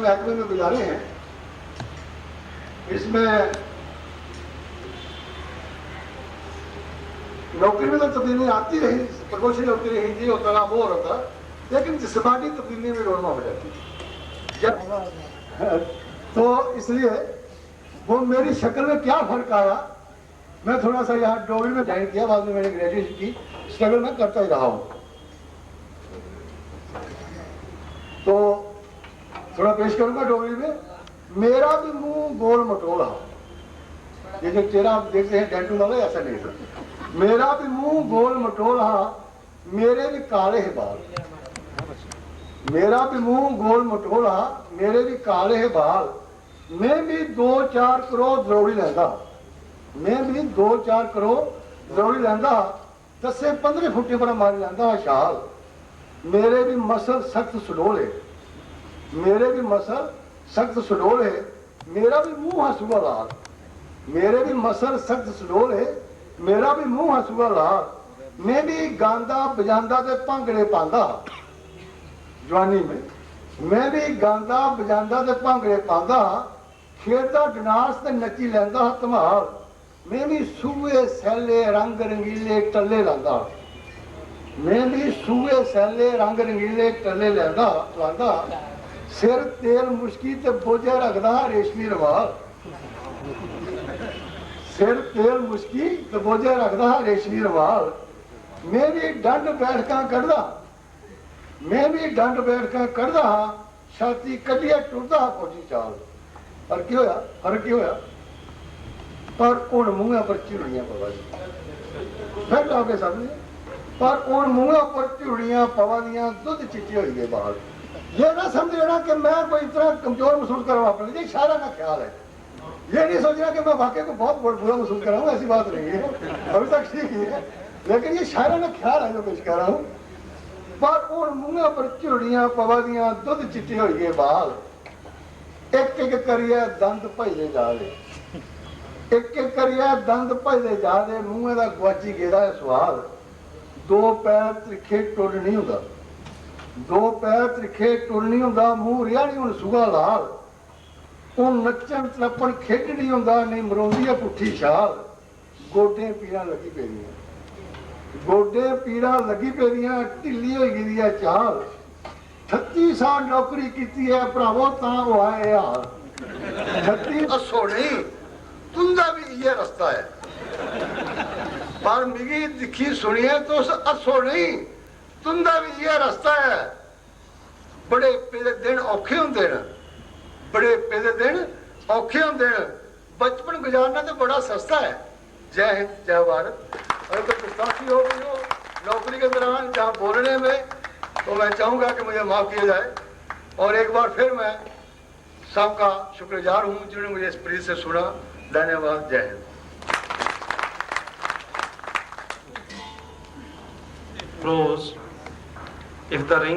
महकमे में गुजारे हैं, इसमें नौकरी में तो तब्दीली आती रही, प्रमोशन होती रही, ये होता रहा, वो होता, लेकिन जिस्मानी तब्दीली में रोना हो जाती जब तो इसलिए वो मेरी शक्ल में क्या फर्क आया, मैं थोड़ा सा यहाँ डोगरी में ज्वाइन किया, बाद में मैंने ग्रेजुएशन की, स्ट्रगल मैं करता ही रहा हूँ। तो थोड़ा पेश करूंगा डोगरी में। मेरा भी मुंह गोल मटोला, ये जो चेहरा आप देखते हैं टैटू वाला, ऐसा नहीं था। मेरा भी मुंह गोल मटोला, मेरे भी काले है बाल। मेरा भी मुंह गोल मटोला, मेरे भी काले है बाल। मैं भी 2-4 करोड़ द्रोड़ी लैंदा, मैं भी 2-4 करोड़ द्रोड़ी लैंदा, 10-15 फुटे पर मारी लैंदा शाल। मेरे भी मसल सख्त सुडोल है, मेरे भी मसल सख्त सुडोल है, मेरा भी मुंह हंसूगा लाल। मेरे भी मसल सख्त सुडोल है, मेरा भी मुंह हंसूगा लाल। मैं भी गांदा बजांदा ते भांगड़े पांदा जवानी में, मैं भी गांदा बजांदा ते भांगड़े पांदा, खेलदा डनास ते नची लैंदा धमाल। मैं भी सूए सैले रंग रंगीले टल्ले लांदा, मैं भी सूए सैले रंग रंगीले टल्ले लांदा। सिर तेल मुश्की ते बोझे रखदा रेशमी रवाल। सिर तेल मुश्की ते बोझे रखदा रेशमी रवाल। मैं भी डंड बैठका कढ़दा, मैं भी डंड बैठका कढ़दा, छाती कढ़िए टुरदा फौजी चाल। पर की होया, फर्क की होया, पर उन मुंह पर चिड़ियां पवा दी, फिर आपके सामने, पर उन मुंह पर चिड़ियां पवा दियां, दुध चिट्टी हुई गए बाल। ये ना समझ लेना कि मैं कोई इतना कमजोर महसूस कर रहा हूं, ये शायरा ना ख्याल है। ये नहीं सोचना कि मैं वाकई को बहुत बुरा महसूस कर रहा हूँ, ऐसी बात नहीं है, अभी तक ठीक ही है, लेकिन ये शायरा ना ख्याल है जो पेश कर रहा हूँ। पर उन मुंह पर चिड़ियां पवा दियां, दुध चिट्टी हुई गए बाल। एक एक करिए दंद भजदे जा दे, एक एक करिए दंद भजदे जा दे, मुंह दा गुआची गेदा है स्वाद। 2 पैर त्रिखे टुर नहीं हुंदा, 2 पैर त्रिखे टुर नहीं हुंदा, मुंह रिहा नहीं हुण सूगा लाल। हुण नच्चण तड़पण खेड नहीं हुंदा, नहीं मरोंदी है पुट्ठी छाल। गोडे पीड़ा लगी पेदियां, गोडे पीड़ा लगी पेदियां, ढिल्ली होई गेदी है चाल। 38 साल नौकरी कीती है भरावो तां वो आए हाल। 36 हसो नहीं तुंदा भी ये रास्ता है, पर मिगी दिखी सुनिए तो हसो नहीं तुंदा भी ये रास्ता है। बड़े पेदे दिन औखे हुंदे न, बड़े पेदे दिन औखे हुंदे न, बचपन गुजारना तो बड़ा सस्ता है। जय हिंद, जय भारत। अगर कोई गुस्ताखी हो गई हो नौकरी के दौरान जहाँ बोलने में, तो मैं चाहूँगा कि मुझे माफ़ किया जाए। और एक बार फिर मैं सबका शुक्रगुजार हूँ जिन्होंने मुझे इस प्रीत से सुना। धन्यवाद। जय Hind. Close. If the ring